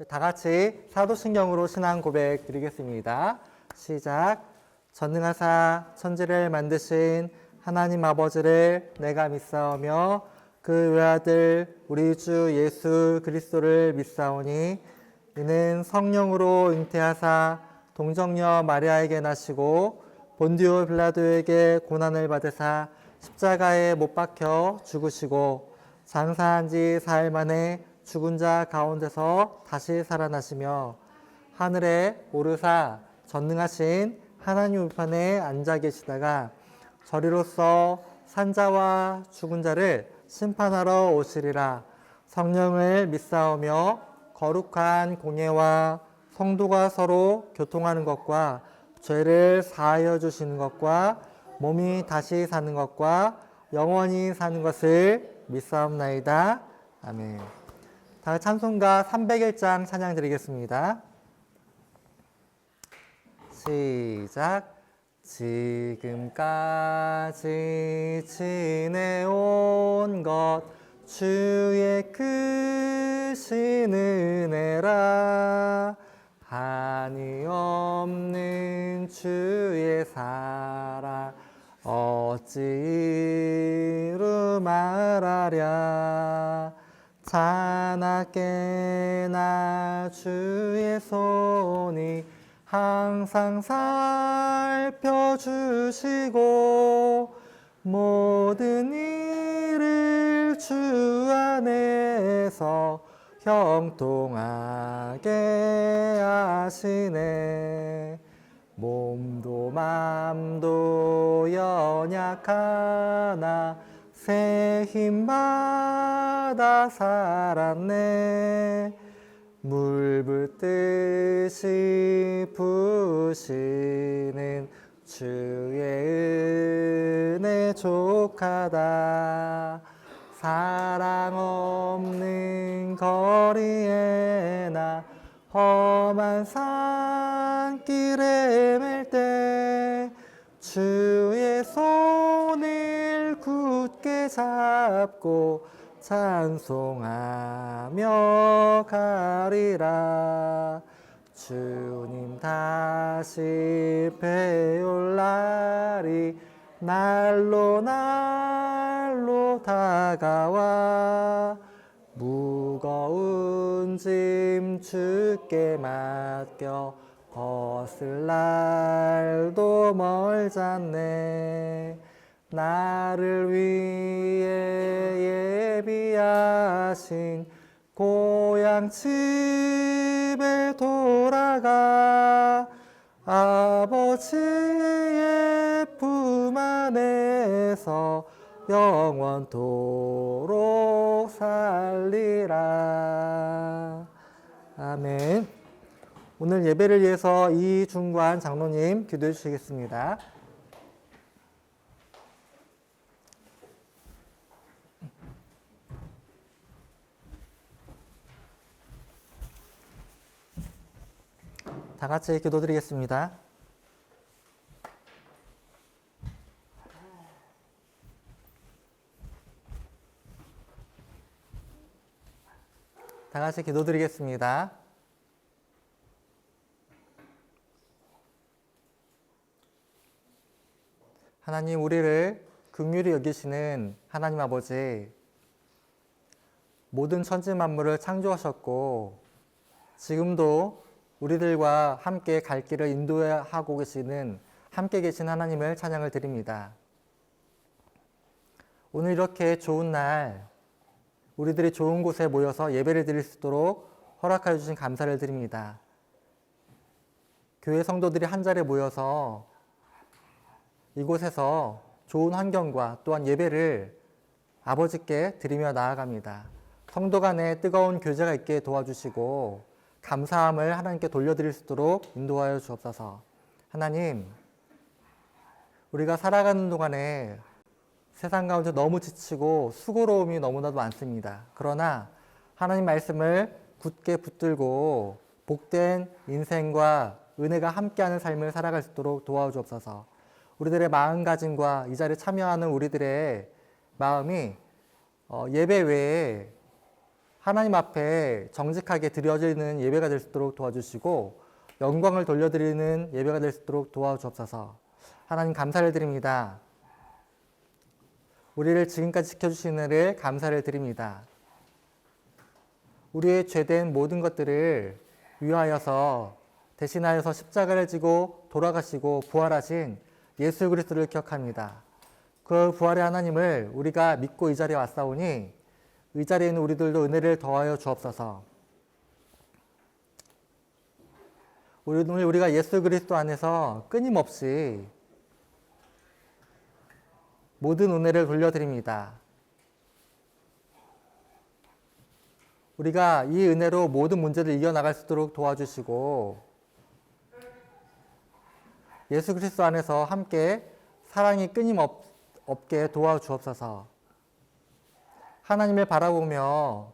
다 같이 사도신경으로 신앙 고백 드리겠습니다. 시작. 전능하사 천지를 만드신 하나님 아버지를 내가 믿사오며 그 외아들 우리 주 예수 그리스도를 믿사오니 이는 성령으로 잉태하사 동정녀 마리아에게 나시고 본디오 빌라도에게 고난을 받으사 십자가에 못 박혀 죽으시고 장사한 지 4일 만에 죽은 자 가운데서 다시 살아나시며 하늘에 오르사 전능하신 하나님 우편에 앉아 계시다가 저리로서 산자와 죽은 자를 심판하러 오시리라. 성령을 믿사오며 거룩한 공예와 성도가 서로 교통하는 것과 죄를 사하여 주시는 것과 몸이 다시 사는 것과 영원히 사는 것을 믿사옵나이다. 아멘. 다음 찬송가 301장 찬양 드리겠습니다. 시작. 지금까지 지내온 것 주의 크신 은혜라. 한이 없는 주의 사랑 어찌 이루 말하랴. 자나깨나 주의 손이 항상 살펴주시고 모든 일을 주 안에서 형통하게 하시네. 몸도 맘도 연약하나 새 힘받아 살았네. 물 붓듯이 부으시는 주의 은혜 족하다. 사랑 없는 거리에 나 험한 산길에 맬 때 주의 손을 굳게 잡고 찬송하며 가리라. 주님 다시 배울 날이 날로 날로 다가와 무거운 짐 주께 맡겨 벗을 날도 멀잖네. 나를 위해 예비하신 고향 집에 돌아가 아버지의 품 안에서 영원토록 살리라. 아멘. 오늘 예배를 위해서 이중관 장로님 기도해 주시겠습니다. 다 같이 기도드리겠습니다. 다 같이 기도드리겠습니다. 하나님, 우리를 긍휼히 여기시는 하나님 아버지, 모든 천지 만물을 창조하셨고 지금도 우리들과 함께 갈 길을 인도하고 계시는 함께 계신 하나님을 찬양을 드립니다. 오늘 이렇게 좋은 날 우리들이 좋은 곳에 모여서 예배를 드릴 수 있도록 허락하여 주신 감사를 드립니다. 교회 성도들이 한자리에 모여서 이곳에서 좋은 환경과 또한 예배를 아버지께 드리며 나아갑니다. 성도 간에 뜨거운 교제가 있게 도와주시고 감사함을 하나님께 돌려드릴 수 있도록 인도하여 주옵소서. 하나님, 우리가 살아가는 동안에 세상 가운데 너무 지치고 수고로움이 너무나도 많습니다. 그러나 하나님 말씀을 굳게 붙들고 복된 인생과 은혜가 함께하는 삶을 살아갈 수 있도록 도와주옵소서. 우리들의 마음가짐과 이 자리에 참여하는 우리들의 마음이 예배 외에 하나님 앞에 정직하게 드려지는 예배가 될 수 있도록 도와주시고 영광을 돌려드리는 예배가 될 수 있도록 도와주옵소서. 하나님 감사를 드립니다. 우리를 지금까지 지켜주신 은혜를 감사를 드립니다. 우리의 죄된 모든 것들을 위하여서 대신하여서 십자가를 지고 돌아가시고 부활하신 예수 그리스도를 기억합니다. 그 부활의 하나님을 우리가 믿고 이 자리에 왔사오니 이 자리에 있는 우리들도 은혜를 더하여 주옵소서. 오늘 우리가 예수 그리스도 안에서 끊임없이 모든 은혜를 돌려드립니다. 우리가 이 은혜로 모든 문제를 이겨나갈 수 있도록 도와주시고 예수 그리스도 안에서 함께 사랑이 끊임없게 도와주옵소서. 하나님을 바라보며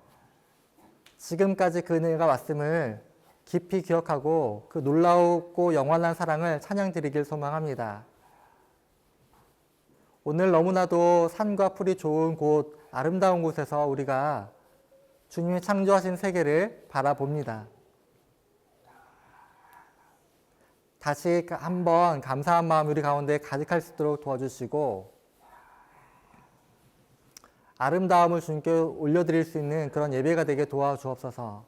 지금까지 그 은혜가 왔음을 깊이 기억하고 그 놀라웠고 영원한 사랑을 찬양드리길 소망합니다. 오늘 너무나도 산과 풀이 좋은 곳, 아름다운 곳에서 우리가 주님이 창조하신 세계를 바라봅니다. 다시 한번 감사한 마음 우리 가운데 가득할 수 있도록 도와주시고 아름다움을 주님께 올려드릴 수 있는 그런 예배가 되게 도와주옵소서.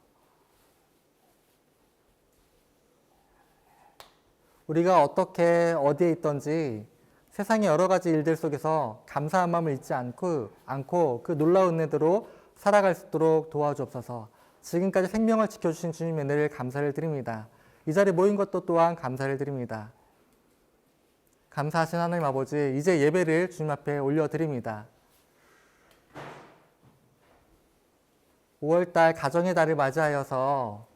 우리가 어떻게 어디에 있든지 세상의 여러 가지 일들 속에서 감사한 마음을 잊지 않고 그 놀라운 은혜대로 살아갈 수 있도록 도와주옵소서. 지금까지 생명을 지켜주신 주님의 은혜를 감사를 드립니다. 이 자리에 모인 것도 또한 감사를 드립니다. 감사하신 하나님 아버지, 이제 예배를 주님 앞에 올려드립니다. 5월달 가정의 달을 맞이하여서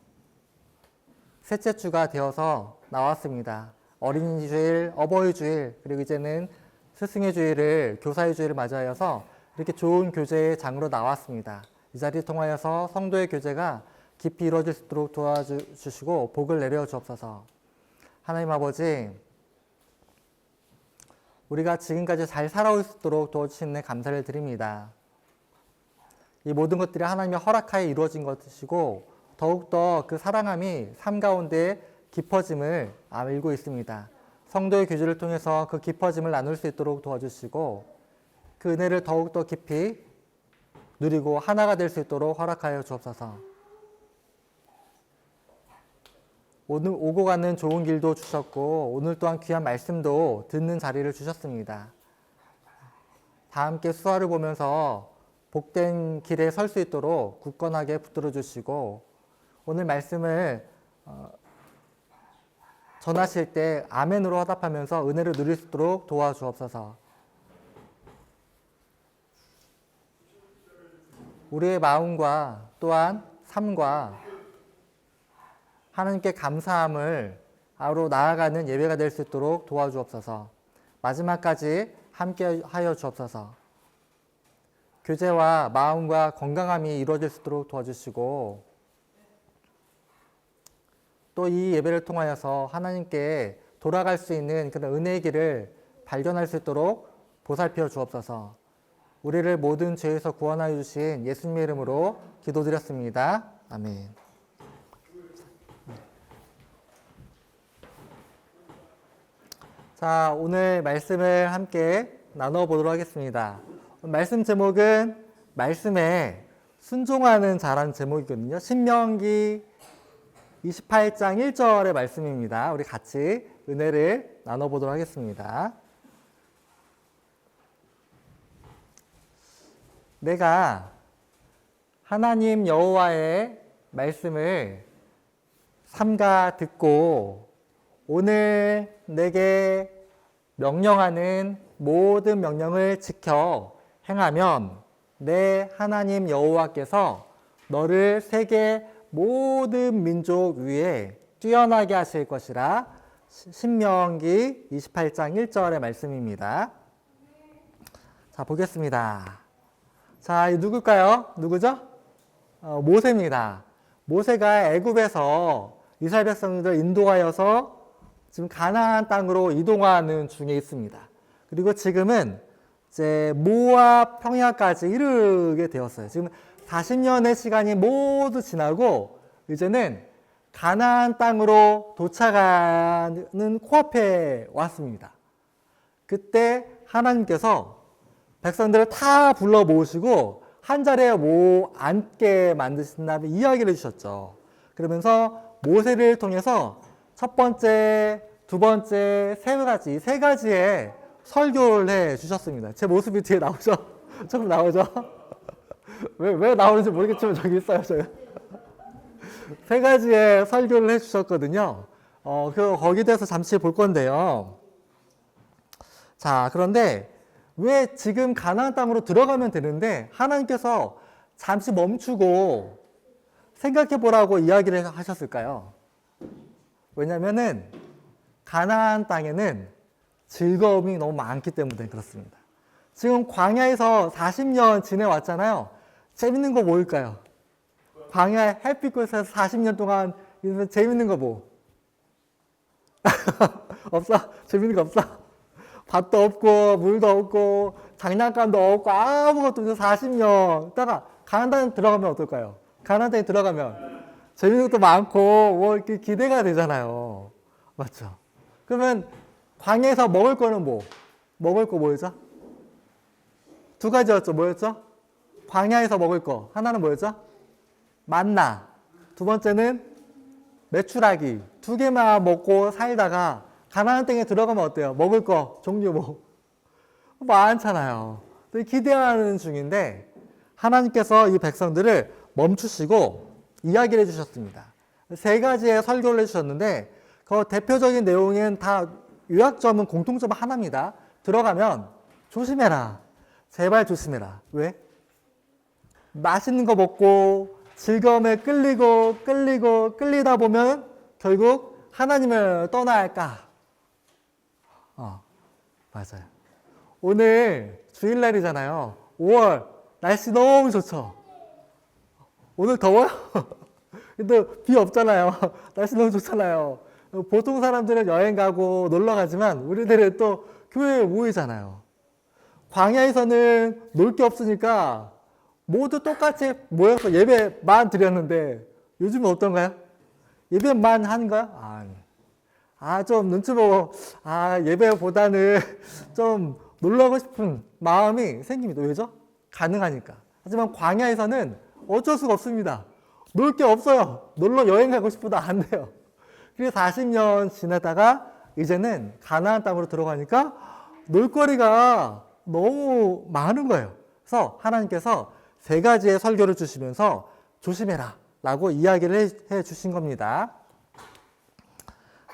셋째 주가 되어서 나왔습니다. 어린이 주일, 어버이 주일, 그리고 이제는 스승의 주일을, 교사의 주일을 맞이하여서 이렇게 좋은 교제의 장으로 나왔습니다. 이 자리를 통하여서 성도의 교제가 깊이 이루어질 수 있도록 도와주시고 복을 내려 주옵소서. 하나님 아버지, 우리가 지금까지 잘 살아올 수 있도록 도와주시는 감사를 드립니다. 이 모든 것들이 하나님의 허락하에 이루어진 것이고 더욱더 그 사랑함이 삶 가운데 깊어짐을 알고 있습니다. 성도의 교제를 통해서 그 깊어짐을 나눌 수 있도록 도와주시고 그 은혜를 더욱더 깊이 누리고 하나가 될 수 있도록 허락하여 주옵소서. 오늘 오고 가는 좋은 길도 주셨고 오늘 또한 귀한 말씀도 듣는 자리를 주셨습니다. 다 함께 수화를 보면서 복된 길에 설 수 있도록 굳건하게 붙들어 주시고 오늘 말씀을 전하실 때 아멘으로 화답하면서 은혜를 누릴 수 있도록 도와주옵소서. 우리의 마음과 또한 삶과 하나님께 감사함을 하러 나아가는 예배가 될 수 있도록 도와주옵소서. 마지막까지 함께 하여 주옵소서. 교제와 마음과 건강함이 이루어질 수 있도록 도와주시고 또 이 예배를 통하여서 하나님께 돌아갈 수 있는 그런 은혜의 길을 발견할 수 있도록 보살펴 주옵소서. 우리를 모든 죄에서 구원하여 주신 예수님의 이름으로 기도드렸습니다. 아멘. 자, 오늘 말씀을 함께 나눠보도록 하겠습니다. 말씀 제목은 말씀에 순종하는 자라는 제목이거든요. 신명기 28장 1절의 말씀입니다. 우리 같이 은혜를 나눠보도록 하겠습니다. 내가 하나님 여호와의 말씀을 삼가 듣고 오늘 내게 명령하는 모든 명령을 지켜 행하면 내 하나님 여호와께서 너를 세계 모든 민족 위에 뛰어나게 하실 것이라. 신명기 28장 1절의 말씀입니다. 자, 보겠습니다. 자, 이 누굴까요? 누구죠? 모세입니다. 모세가 애굽에서 이스라엘 백성들을 인도하여서 지금 가나안 땅으로 이동하는 중에 있습니다. 그리고 지금은 이제 모압 평야까지 이르게 되었어요. 지금 40년의 시간이 모두 지나고 이제는 가나안 땅으로 도착하는 코앞에 왔습니다. 그때 하나님께서 백성들을 다 불러 모으시고 한 자리에 앉게 만드신 다음에 이야기를 해주셨죠. 그러면서 모세를 통해서 첫 번째, 두 번째, 세 가지의 설교를 해 주셨습니다. 제 모습이 뒤에 나오죠? 조금 나오죠? 왜 나오는지 모르겠지만 저기 있어요, 저희. 세 가지의 설교를 해 주셨거든요. 거기에 대해서 잠시 볼 건데요. 자, 그런데 왜 지금 가나안 땅으로 들어가면 되는데 하나님께서 잠시 멈추고 생각해 보라고 이야기를 하셨을까요? 왜냐면은 가나안 땅에는 즐거움이 너무 많기 때문에 그렇습니다. 지금 광야에서 40년 지내왔잖아요. 재밌는 거 뭘까요? 광야 햇빛곳에서 40년 동안 재밌는 거 뭐? 없어? 재밌는 거 없어? 밥도 없고 물도 없고 장난감도 없고 아무것도 없어 40년 있다가 가나안 땅에 들어가면 어떨까요? 가나안 땅에 들어가면 재밌는 것도 많고 뭐 이렇게 기대가 되잖아요. 맞죠? 그러면 광야에서 먹을 거는 뭐? 먹을 거 뭐였죠? 두 가지였죠. 뭐였죠? 광야에서 먹을 거. 하나는 뭐였죠? 만나. 두 번째는 메추라기. 두 개만 먹고 살다가 가나안 땅에 들어가면 어때요? 먹을 거 종류 뭐 많잖아요. 기대하는 중인데 하나님께서 이 백성들을 멈추시고 이야기를 해주셨습니다. 세 가지의 설교를 해주셨는데 그 대표적인 내용은 다 요약점은 공통점 하나입니다. 들어가면 조심해라. 제발 조심해라. 왜? 맛있는 거 먹고 즐거움에 끌리다 보면 결국 하나님을 떠나야 할까? 맞아요. 오늘 주일날이잖아요. 5월 날씨 너무 좋죠. 오늘 더워요? 근데 비 없잖아요. 날씨 너무 좋잖아요. 보통 사람들은 여행 가고 놀러 가지만 우리들은 또 교회에 모이잖아요. 광야에서는 놀 게 없으니까 모두 똑같이 모여서 예배만 드렸는데 요즘은 어떤가요? 예배만 하는가요? 좀 눈치 보고 예배보다는 좀 놀러 가고 싶은 마음이 생깁니다. 왜죠? 가능하니까. 하지만 광야에서는 어쩔 수가 없습니다. 놀 게 없어요. 놀러 여행 가고 싶어도 안 돼요. 그래서 40년 지내다가 이제는 가나안 땅으로 들어가니까 놀거리가 너무 많은 거예요. 그래서 하나님께서 세 가지의 설교를 주시면서 조심해라 라고 이야기를 해 주신 겁니다.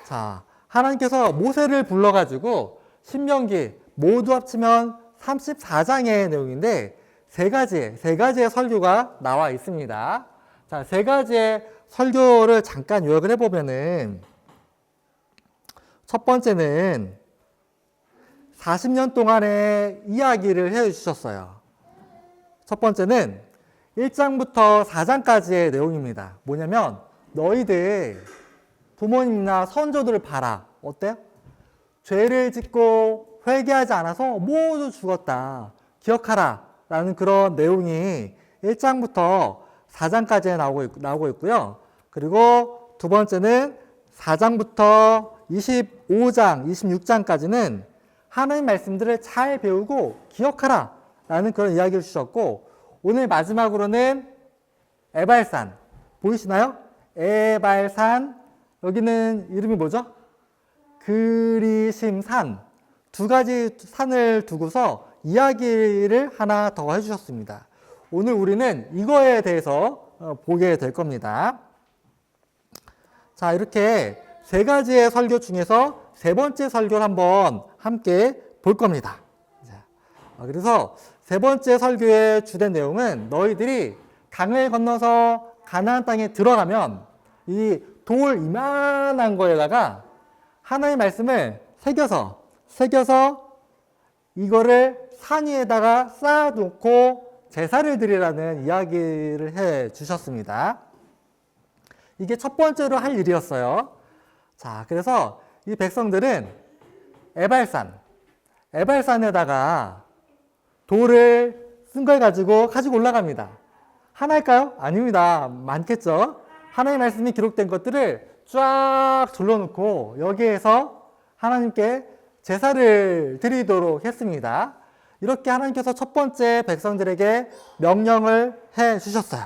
자, 하나님께서 모세를 불러가지고 신명기 모두 합치면 34장의 내용인데 세 가지의 설교가 나와 있습니다. 자, 세 가지의 설교를 잠깐 요약을 해보면은 첫 번째는 40년 동안의 이야기를 해주셨어요. 첫 번째는 1장부터 4장까지의 내용입니다. 뭐냐면 너희들 부모님이나 선조들을 봐라. 어때요? 죄를 짓고 회개하지 않아서 모두 죽었다. 기억하라. 라는 그런 내용이 1장부터 4장까지 나오고 있고요. 그리고 두 번째는 4장부터 25장, 26장까지는 하나님 말씀들을 잘 배우고 기억하라 라는 그런 이야기를 주셨고 오늘 마지막으로는 에발산 보이시나요? 에발산 여기는 이름이 뭐죠? 그리심산 두 가지 산을 두고서 이야기를 하나 더 해주셨습니다. 오늘 우리는 이거에 대해서 보게 될 겁니다. 자, 이렇게 세 가지의 설교 중에서 세 번째 설교를 한번 함께 볼 겁니다. 그래서 세 번째 설교의 주된 내용은 너희들이 강을 건너서 가나안 땅에 들어가면 이 돌 이만한 거에다가 하나님의 말씀을 새겨서 이거를 산 위에다가 쌓아놓고 제사를 드리라는 이야기를 해 주셨습니다. 이게 첫 번째로 할 일이었어요. 자, 그래서 이 백성들은 에발산에다가 돌을 쓴 걸 가지고 올라갑니다. 하나일까요? 아닙니다. 많겠죠? 하나님의 말씀이 기록된 것들을 쫙 둘러놓고 여기에서 하나님께 제사를 드리도록 했습니다. 이렇게 하나님께서 첫 번째 백성들에게 명령을 해 주셨어요.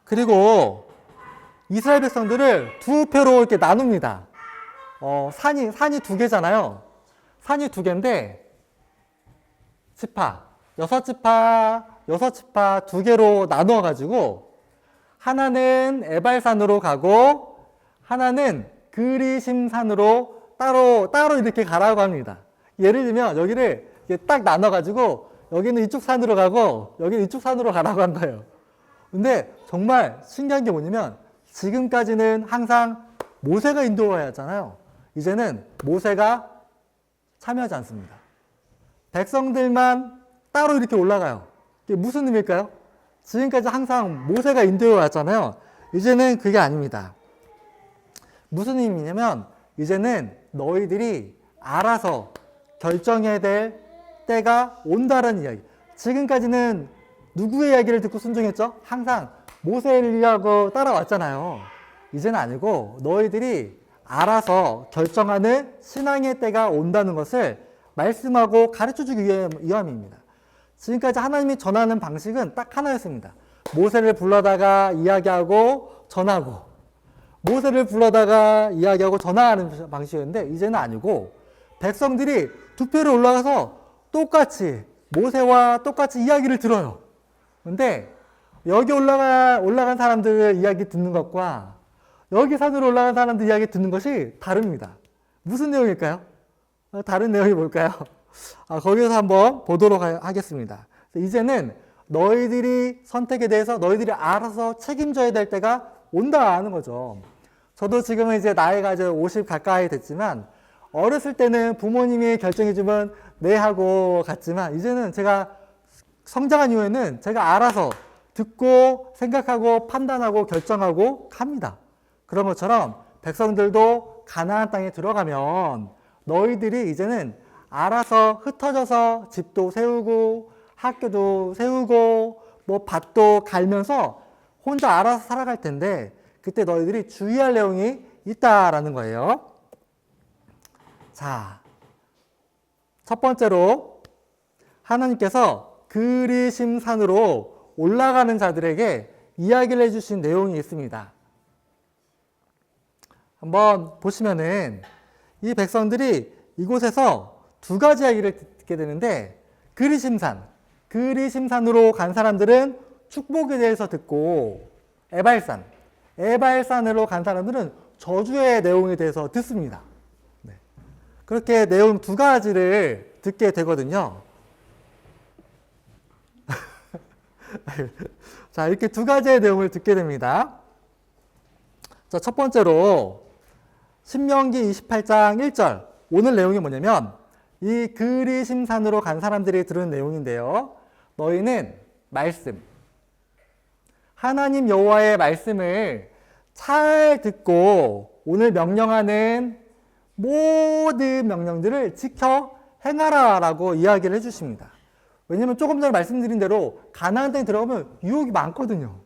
그리고 이스라엘 백성들을 두 표로 이렇게 나눕니다. 산이 두 개잖아요. 산이 두 개인데 여섯 지파 두 개로 나누어 가지고 하나는 에발산으로 가고 하나는 그리심산으로 따로 이렇게 가라고 합니다. 예를 들면 여기를 딱 나눠 가지고 여기는 이쪽 산으로 가고 여기는 이쪽 산으로 가라고 한 거예요. 근데 정말 신기한 게 뭐냐면 지금까지는 항상 모세가 인도해야 하잖아요. 이제는 모세가 참여하지 않습니다. 백성들만 따로 이렇게 올라가요. 이게 무슨 의미일까요? 지금까지 항상 모세가 인도해 왔잖아요. 이제는 그게 아닙니다. 무슨 의미냐면 이제는 너희들이 알아서 결정해야 될 때가 온다라는 이야기. 지금까지는 누구의 이야기를 듣고 순종했죠? 항상 모세를 따라왔잖아요. 이제는 아니고 너희들이 알아서 결정하는 신앙의 때가 온다는 것을 말씀하고 가르쳐주기 위함입니다. 지금까지 하나님이 전하는 방식은 딱 하나였습니다. 모세를 불러다가 이야기하고 전하고 모세를 불러다가 이야기하고 전하는 방식이었는데 이제는 아니고 백성들이 두 표로 올라가서 똑같이 모세와 똑같이 이야기를 들어요. 근데 여기 올라간 사람들 이야기 듣는 것과 여기 산으로 올라간 사람들 이야기 듣는 것이 다릅니다. 무슨 내용일까요? 다른 내용이 뭘까요? 거기서 한번 보도록 하겠습니다. 이제는 너희들이 선택에 대해서 너희들이 알아서 책임져야 될 때가 온다는 거죠. 저도 지금은 이제 나이가 이제 50 가까이 됐지만 어렸을 때는 부모님이 결정해주면 네 하고 갔지만 이제는 제가 성장한 이후에는 제가 알아서 듣고 생각하고 판단하고 결정하고 갑니다. 그런 것처럼 백성들도 가나안 땅에 들어가면 너희들이 이제는 알아서 흩어져서 집도 세우고 학교도 세우고 뭐 밭도 갈면서 혼자 알아서 살아갈 텐데 그때 너희들이 주의할 내용이 있다라는 거예요. 자, 첫 번째로 하나님께서 그리심산으로 올라가는 자들에게 이야기를 해주신 내용이 있습니다. 한번 보시면은 이 백성들이 이곳에서 두 가지 이야기를 듣게 되는데 그리심산으로 간 사람들은 축복에 대해서 듣고 에발산으로 간 사람들은 저주의 내용에 대해서 듣습니다. 네. 그렇게 내용 두 가지를 듣게 되거든요. 자, 이렇게 두 가지의 내용을 듣게 됩니다. 자, 첫 번째로 신명기 28장 1절 오늘 내용이 뭐냐면 이 그리심산으로 간 사람들이 들은 내용인데요. 너희는 하나님 여호와의 말씀을 잘 듣고 오늘 명령하는 모든 명령들을 지켜 행하라 라고 이야기를 해주십니다. 왜냐하면 조금 전에 말씀드린 대로 가나안 땅에 들어가면 유혹이 많거든요.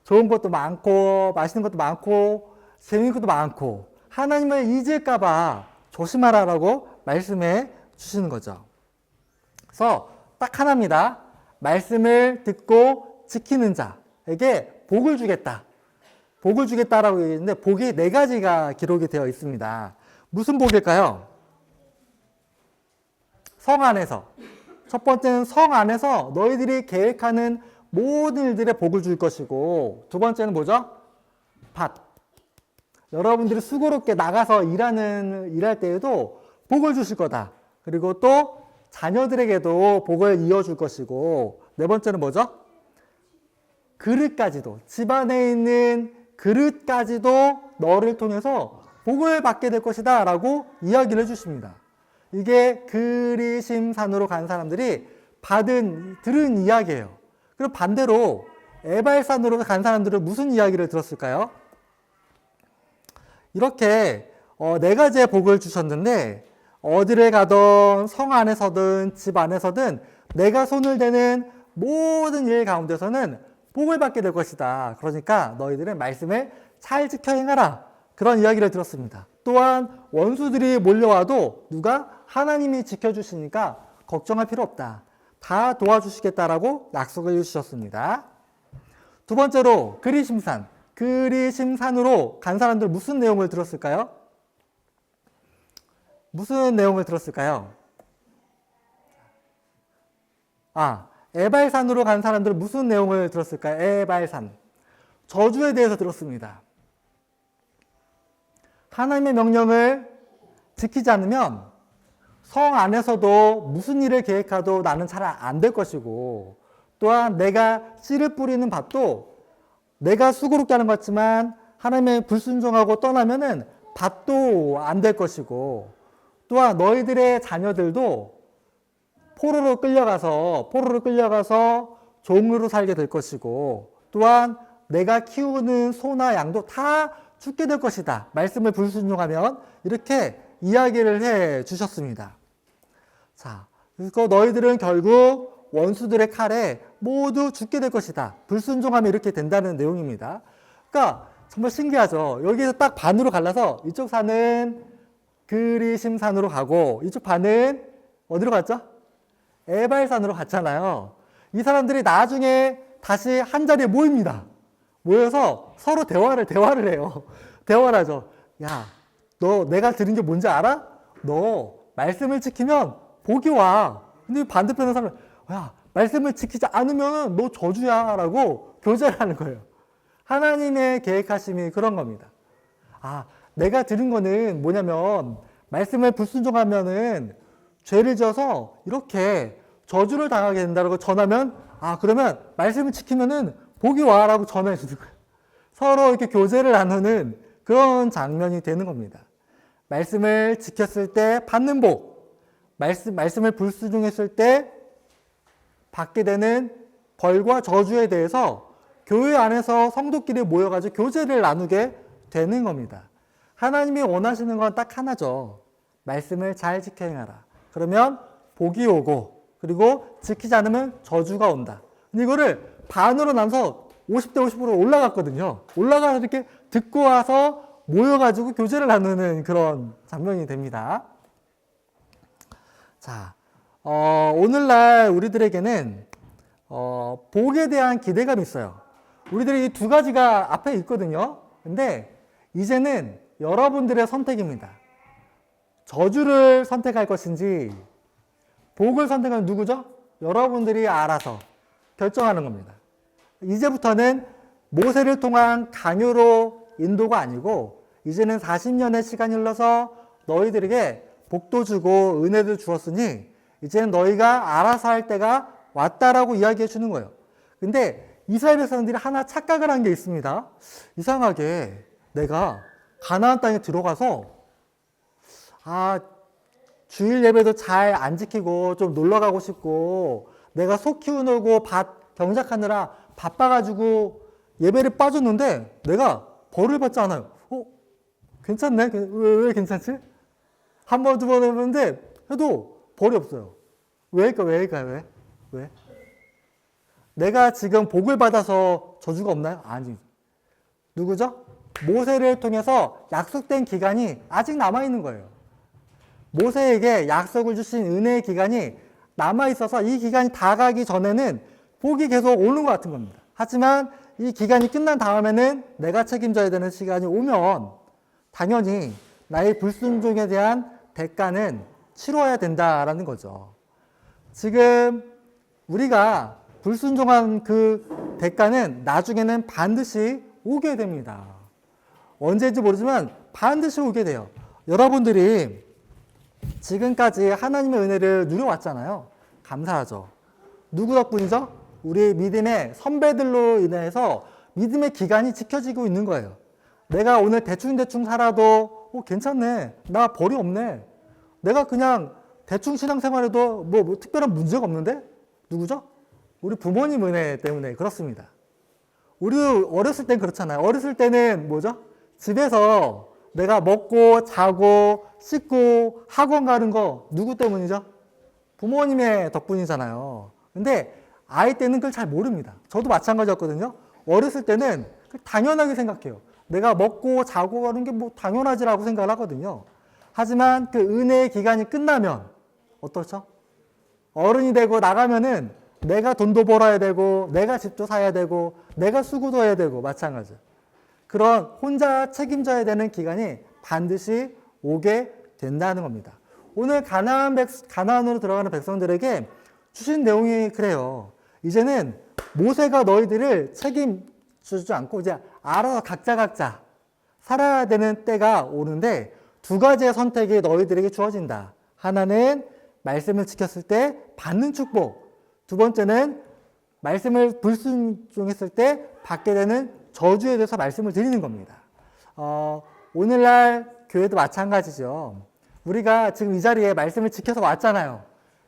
좋은 것도 많고 맛있는 것도 많고 재미있는 것도 많고 하나님을 잊을까 봐 조심하라라고 말씀해 주시는 거죠. 그래서 딱 하나입니다. 말씀을 듣고 지키는 자에게 복을 주겠다. 복을 주겠다라고 얘기했는데 복이 네 가지가 기록이 되어 있습니다. 무슨 복일까요? 성 안에서. 첫 번째는 성 안에서 너희들이 계획하는 모든 일들의 복을 줄 것이고 두 번째는 뭐죠? 밭. 여러분들이 수고롭게 나가서 일할 때에도 복을 주실 거다. 그리고 또 자녀들에게도 복을 이어줄 것이고 네 번째는 뭐죠? 그릇까지도 집안에 있는 그릇까지도 너를 통해서 복을 받게 될 것이다 라고 이야기를 해주십니다. 이게 그리심산으로 간 사람들이 들은 이야기예요. 그리고 반대로 에발산으로 간 사람들은 무슨 이야기를 들었을까요? 이렇게 네 가지의 복을 주셨는데 어디를 가든 성 안에서든 집 안에서든 내가 손을 대는 모든 일 가운데서는 복을 받게 될 것이다. 그러니까 너희들은 말씀을 잘 지켜 행하라. 그런 이야기를 들었습니다. 또한 원수들이 몰려와도 누가 하나님이 지켜주시니까 걱정할 필요 없다. 다 도와주시겠다라고 약속을 주셨습니다. 두 번째로 그리심산. 그리심산으로 간 사람들 무슨 내용을 들었을까요? 무슨 내용을 들었을까요? 에발산으로 간 사람들은 무슨 내용을 들었을까요? 에발산. 저주에 대해서 들었습니다. 하나님의 명령을 지키지 않으면 성 안에서도 무슨 일을 계획해도 나는 잘 안 될 것이고, 또한 내가 씨를 뿌리는 밭도 내가 수고롭게 하는 것 같지만 하나님의 불순종하고 떠나면은 밭도 안 될 것이고, 또한 너희들의 자녀들도 포로로 끌려가서 종으로 살게 될 것이고, 또한 내가 키우는 소나 양도 다 죽게 될 것이다. 말씀을 불순종하면 이렇게 이야기를 해 주셨습니다. 자, 그래서 너희들은 결국 원수들의 칼에 모두 죽게 될 것이다. 불순종하면 이렇게 된다는 내용입니다. 그러니까 정말 신기하죠. 여기에서 딱 반으로 갈라서 이쪽 산은 그리심산으로 가고 이쪽 반은 어디로 갔죠? 에발산으로 갔잖아요. 이 사람들이 나중에 다시 한 자리에 모입니다. 모여서 서로 대화를 해요. 대화를 하죠. 야, 너 내가 들은 게 뭔지 알아? 너 말씀을 지키면 복이 와. 근데 반대편의 사람은 야, 말씀을 지키지 않으면 너 저주야 라고 교제를 하는 거예요. 하나님의 계획하심이 그런 겁니다. 내가 들은 거는 뭐냐면 말씀을 불순종하면은 죄를 지어서 이렇게 저주를 당하게 된다고 전하면 그러면 말씀을 지키면은 복이 와라고 전해 주는 거예요. 서로 이렇게 교제를 나누는 그런 장면이 되는 겁니다. 말씀을 지켰을 때 받는 복, 말씀을 불순종했을 때 받게 되는 벌과 저주에 대해서 교회 안에서 성도끼리 모여가지고 교제를 나누게 되는 겁니다. 하나님이 원하시는 건 딱 하나죠. 말씀을 잘 지켜 행하라. 그러면 복이 오고, 그리고 지키지 않으면 저주가 온다. 근데 이거를 반으로 나눠서 50대 50으로 올라갔거든요. 올라가서 이렇게 듣고 와서 모여가지고 교제를 나누는 그런 장면이 됩니다. 자, 오늘날 우리들에게는 복에 대한 기대감이 있어요. 우리들이 이 두 가지가 앞에 있거든요. 근데 이제는 여러분들의 선택입니다. 저주를 선택할 것인지 복을 선택하는 누구죠? 여러분들이 알아서 결정하는 겁니다. 이제부터는 모세를 통한 강요로 인도가 아니고 이제는 40년의 시간이 흘러서 너희들에게 복도 주고 은혜도 주었으니 이제는 너희가 알아서 할 때가 왔다라고 이야기해 주는 거예요. 근데 이스라엘 백성들이 하나 착각을 한 게 있습니다. 이상하게 내가 가나안 땅에 들어가서 주일 예배도 잘 안 지키고 좀 놀러 가고 싶고 내가 소 키우느고 밭 경작하느라 바빠가지고 예배를 빠졌는데 내가 벌을 받지 않아요. 괜찮네? 왜 괜찮지? 한 번, 두 번 해보는데 해도 벌이 없어요. 왜일까? 왜? 내가 지금 복을 받아서 저주가 없나요? 아니. 누구죠? 모세를 통해서 약속된 기간이 아직 남아있는 거예요. 모세에게 약속을 주신 은혜의 기간이 남아있어서 이 기간이 다 가기 전에는 복이 계속 오는 것 같은 겁니다. 하지만 이 기간이 끝난 다음에는 내가 책임져야 되는 시간이 오면 당연히 나의 불순종에 대한 대가는 치러야 된다라는 거죠. 지금 우리가 불순종한 그 대가는 나중에는 반드시 오게 됩니다. 언제인지 모르지만 반드시 오게 돼요. 여러분들이 지금까지 하나님의 은혜를 누려왔잖아요. 감사하죠. 누구 덕분이죠? 우리 믿음의 선배들로 인해서 믿음의 기간이 지켜지고 있는 거예요. 내가 오늘 대충 살아도 괜찮네. 나 벌이 없네. 내가 그냥 대충 신앙생활해도 뭐 특별한 문제가 없는데? 누구죠? 우리 부모님 은혜 때문에 그렇습니다. 우리 어렸을 땐 그렇잖아요. 어렸을 때는 뭐죠? 집에서 내가 먹고 자고 씻고 학원 가는 거 누구 때문이죠? 부모님의 덕분이잖아요. 근데 아이 때는 그걸 잘 모릅니다. 저도 마찬가지였거든요. 어렸을 때는 당연하게 생각해요. 내가 먹고 자고 하는 게 뭐 당연하지라고 생각을 하거든요. 하지만 그 은혜의 기간이 끝나면 어떻죠? 어른이 되고 나가면은 내가 돈도 벌어야 되고 내가 집도 사야 되고 내가 수고도 해야 되고 마찬가지. 그런 혼자 책임져야 되는 기간이 반드시 오게 된다는 겁니다. 오늘 가나안으로 들어가는 백성들에게 주신 내용이 그래요. 이제는 모세가 너희들을 책임주지 않고 이제 알아서 각자 살아야 되는 때가 오는데 두 가지의 선택이 너희들에게 주어진다. 하나는 말씀을 지켰을 때 받는 축복. 두 번째는 말씀을 불순종했을 때 받게 되는 저주에 대해서 말씀을 드리는 겁니다. 오늘날 교회도 마찬가지죠. 우리가 지금 이 자리에 말씀을 지켜서 왔잖아요.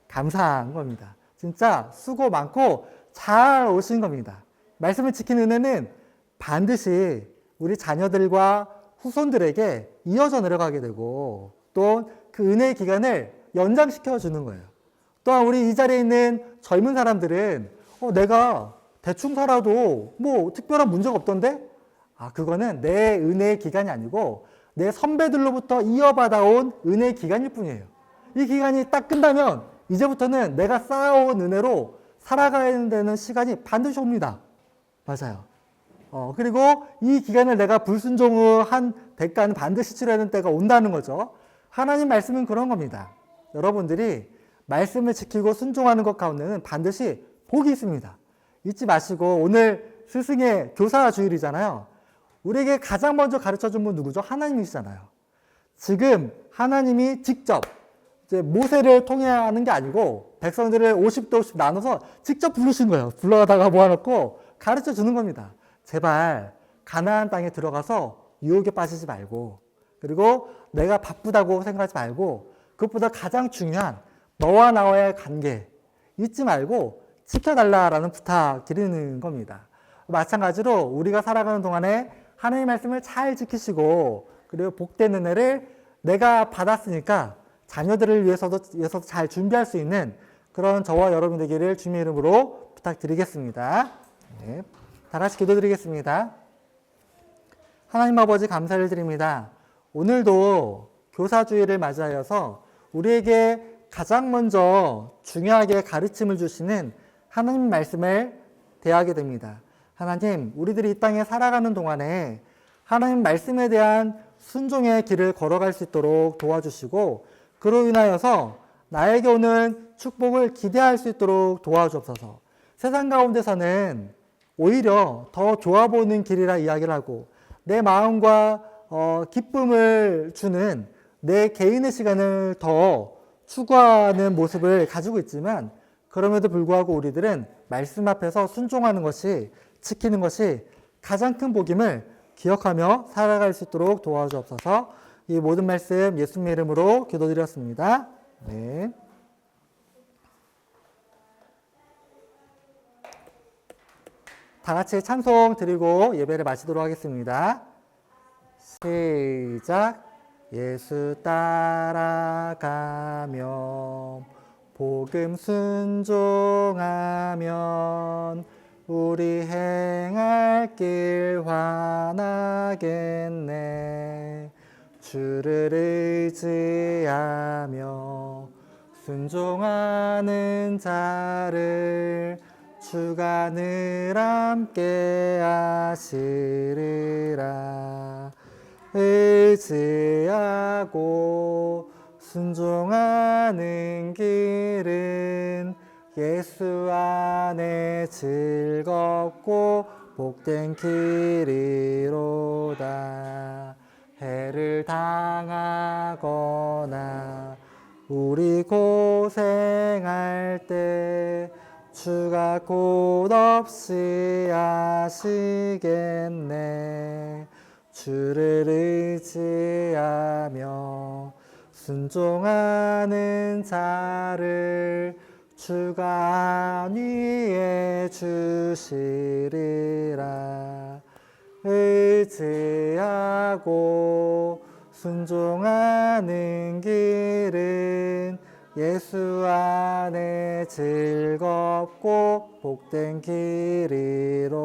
감사한 겁니다. 진짜 수고 많고 잘 오신 겁니다. 말씀을 지키는 은혜는 반드시 우리 자녀들과 후손들에게 이어져 내려가게 되고 또 그 은혜의 기간을 연장시켜 주는 거예요. 또한 우리 이 자리에 있는 젊은 사람들은 내가 대충 살아도 뭐 특별한 문제가 없던데? 그거는 내 은혜의 기간이 아니고 내 선배들로부터 이어받아온 은혜의 기간일 뿐이에요. 이 기간이 딱 끝나면 이제부터는 내가 쌓아온 은혜로 살아가야 되는 시간이 반드시 옵니다. 맞아요. 그리고 이 기간을 내가 불순종을 한 대가는 반드시 치러야 하는 때가 온다는 거죠. 하나님 말씀은 그런 겁니다. 여러분들이 말씀을 지키고 순종하는 것 가운데는 반드시 복이 있습니다. 잊지 마시고 오늘 스승의 교사 주일이잖아요. 우리에게 가장 먼저 가르쳐준 분 누구죠? 하나님이시잖아요. 지금 하나님이 직접 이제 모세를 통해 하는 게 아니고 백성들을 50대 50 나눠서 직접 부르신 거예요. 불러다가 모아놓고 가르쳐 주는 겁니다. 제발 가나안 땅에 들어가서 유혹에 빠지지 말고 그리고 내가 바쁘다고 생각하지 말고 그것보다 가장 중요한 너와 나와의 관계 잊지 말고 지켜달라라는 부탁 드리는 겁니다. 마찬가지로 우리가 살아가는 동안에 하나님의 말씀을 잘 지키시고 그리고 복된 은혜를 내가 받았으니까 자녀들을 위해서도 잘 준비할 수 있는 그런 저와 여러분 되기를 주님의 이름으로 부탁드리겠습니다. 네. 다 같이 기도드리겠습니다. 하나님 아버지 감사를 드립니다. 오늘도 교사주일을 맞이하여서 우리에게 가장 먼저 중요하게 가르침을 주시는 하나님 말씀을 대하게 됩니다. 하나님, 우리들이 이 땅에 살아가는 동안에 하나님 말씀에 대한 순종의 길을 걸어갈 수 있도록 도와주시고 그로 인하여서 나에게 오는 축복을 기대할 수 있도록 도와주옵소서. 세상 가운데서는 오히려 더 좋아 보이는 길이라 이야기를 하고 내 마음과 기쁨을 주는 내 개인의 시간을 더 추구하는 모습을 가지고 있지만 그럼에도 불구하고 우리들은 말씀 앞에서 순종하는 것이 지키는 것이 가장 큰 복임을 기억하며 살아갈 수 있도록 도와주옵소서. 이 모든 말씀 예수님의 이름으로 기도드렸습니다. 네. 다 같이 찬송 드리고 예배를 마치도록 하겠습니다. 시작. 예수 따라가며 복음 순종하면 우리 행할 길 환하겠네. 주를 의지하며 순종하는 자를 주가 늘 함께 하시리라. 의지하고 순종하는 길은 예수 안에 즐겁고 복된 길이로다. 해를 당하거나 우리 고생할 때 주가 곧없이 하시겠네. 주를 의지하며 순종하는 자를 주가 안위해 주시리라. 의지하고 순종하는 길은 예수 안에 즐겁고 복된 길이로다.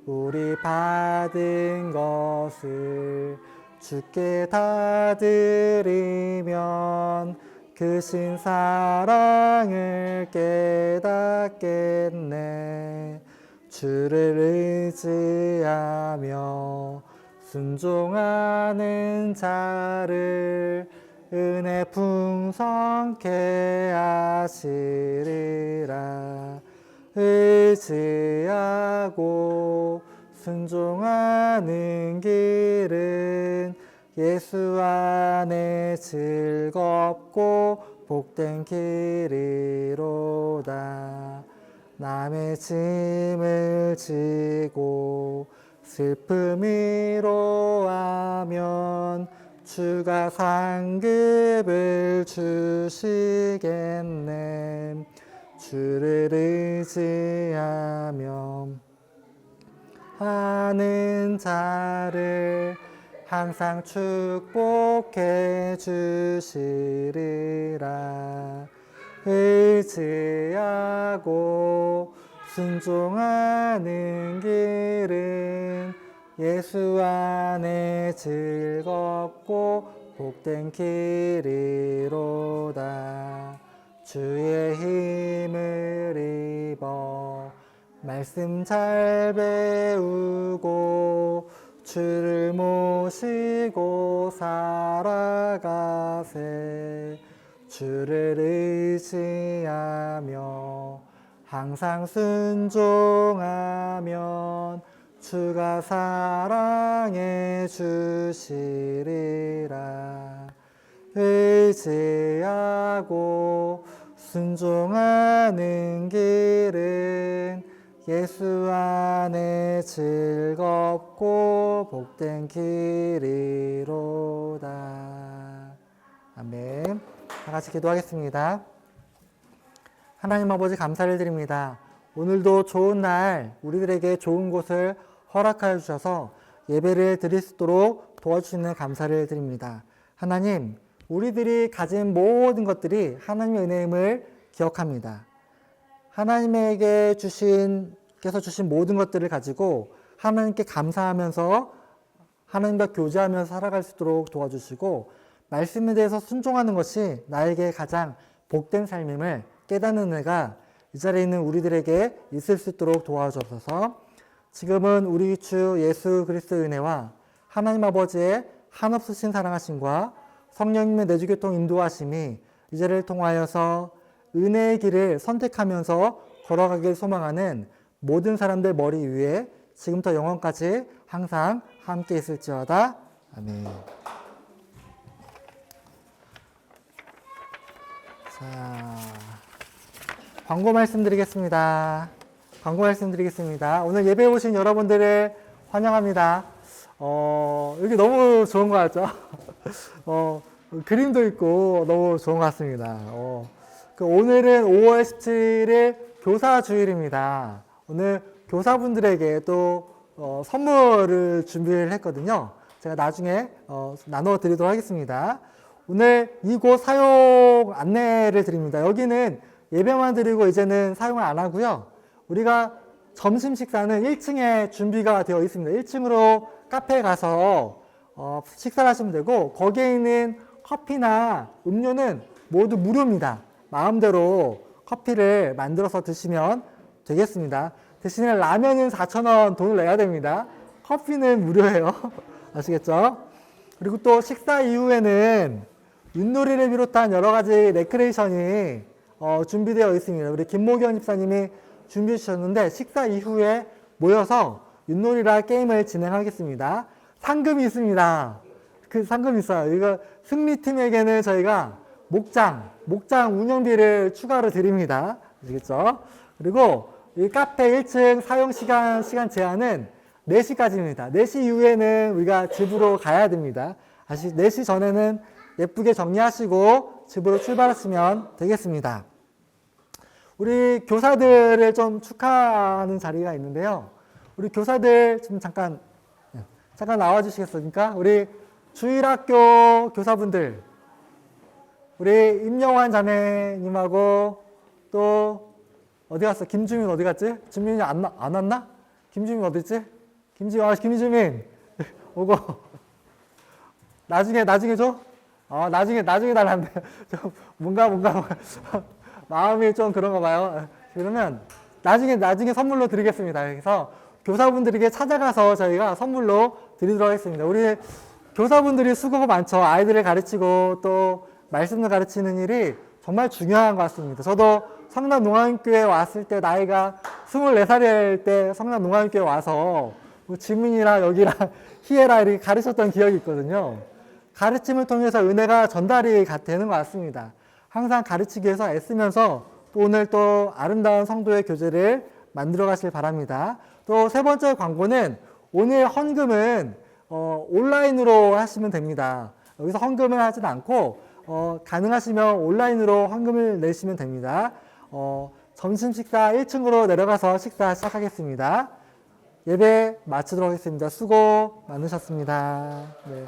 우리 받은 것을 주께 다 드리면 그 신 사랑을 깨닫겠네. 주를 의지하며 순종하는 자를 은혜 풍성케 하시리라. 의지하고 순종하는 길은 예수 안에 즐겁고 복된 길이로다. 남의 짐을 지고 슬픔이로 하면 주가 상급을 주시겠네. 주를 의지하며 하는 자를 항상 축복해 주시리라. 의지하고 순종하는 길은 예수 안에 즐겁고 복된 길이로다. 주의 힘을 입어 말씀 잘 배우고 주를 모시고 살아가세. 주를 의지하며 항상 순종하면 주가 사랑해 주시리라. 의지하고 순종하는 길은 예수 안에 즐겁고 복된 길이로다. 아멘. 다 같이 기도하겠습니다. 하나님 아버지 감사를 드립니다. 오늘도 좋은 날 우리들에게 좋은 곳을 허락하여 주셔서 예배를 드릴 수 있도록 도와주시는 감사를 드립니다. 하나님, 우리들이 가진 모든 것들이 하나님의 은혜임을 기억합니다. 하나님에게 께서 주신 모든 것들을 가지고 하나님께 감사하면서 하나님과 교제하면서 살아갈 수 있도록 도와주시고 말씀에 대해서 순종하는 것이 나에게 가장 복된 삶임을 깨닫는 은혜가 이 자리에 있는 우리들에게 있을 수 있도록 도와주옵소서. 지금은 우리 주 예수 그리스도의 은혜와 하나님 아버지의 한없으신 사랑하심과 성령님의 내주교통 인도하심이 이 자리를 통하여서 은혜의 길을 선택하면서 걸어가길 소망하는 모든 사람들 머리 위에 지금부터 영원까지 항상 함께 있을지어다. 아멘. 자, 광고 말씀드리겠습니다. 오늘 예배에 오신 여러분들을 환영합니다. 여기 너무 좋은 것 같죠? 그림도 있고 너무 좋은 것 같습니다. 오늘은 5월 17일 교사주일입니다. 오늘 교사분들에게 또 선물을 준비를 했거든요. 제가 나중에 나눠 드리도록 하겠습니다. 오늘 이곳 사용 안내를 드립니다. 여기는 예배만 드리고 이제는 사용을 안 하고요. 우리가 점심 식사는 1층에 준비가 되어 있습니다. 1층으로 카페에 가서 식사를 하시면 되고 거기에 있는 커피나 음료는 모두 무료입니다. 마음대로 커피를 만들어서 드시면 되겠습니다. 대신에 라면은 4,000원 돈을 내야 됩니다. 커피는 무료예요. 아시겠죠? 그리고 또 식사 이후에는 윷놀이를 비롯한 여러 가지 레크레이션이 준비되어 있습니다. 우리 김모경 집사님이 준비해 주셨는데 식사 이후에 모여서 윷놀이라 게임을 진행하겠습니다. 상금이 있습니다. 그 상금이 있어요. 이거 승리팀에게는 저희가 목장 운영비를 추가로 드립니다. 아시겠죠? 그리고 이 카페 1층 사용 시간 제한은 4시까지입니다. 4시 이후에는 우리가 집으로 가야 됩니다. 4시 전에는 예쁘게 정리하시고 집으로 출발하시면 되겠습니다. 우리 교사들을 좀 축하하는 자리가 있는데요. 우리 교사들 좀 잠깐 잠깐 나와주시겠습니까? 우리 주일학교 교사분들, 우리 임영환 자매님하고 또 어디 갔어? 김주민 어디 갔지? 주민이 안 왔나? 김주민 어디 있지? 김주민 오고 나중에 줘? 나중에 달라는데 좀 뭔가 마음이 좀 그런가 봐요. 그러면 나중에 선물로 드리겠습니다. 그래서 교사분들에게 찾아가서 저희가 선물로 드리도록 하겠습니다. 우리 교사분들이 수고가 많죠. 아이들을 가르치고 또 말씀을 가르치는 일이 정말 중요한 것 같습니다. 저도 성남농안교회 왔을 때 나이가 24살일 때 성남농안교회 와서 지민이랑 여기랑 희애랑 이렇게 가르쳤던 기억이 있거든요. 가르침을 통해서 은혜가 전달이 되는 것 같습니다. 항상 가르치기 위해서 애쓰면서 또 오늘 또 아름다운 성도의 교제를 만들어 가실 바랍니다. 또 세 번째 광고는 오늘 헌금은 온라인으로 하시면 됩니다. 여기서 헌금을 하진 않고 가능하시면 온라인으로 헌금을 내시면 됩니다. 점심 식사 1층으로 내려가서 식사 시작하겠습니다. 예배 마치도록 하겠습니다. 수고 많으셨습니다. 네.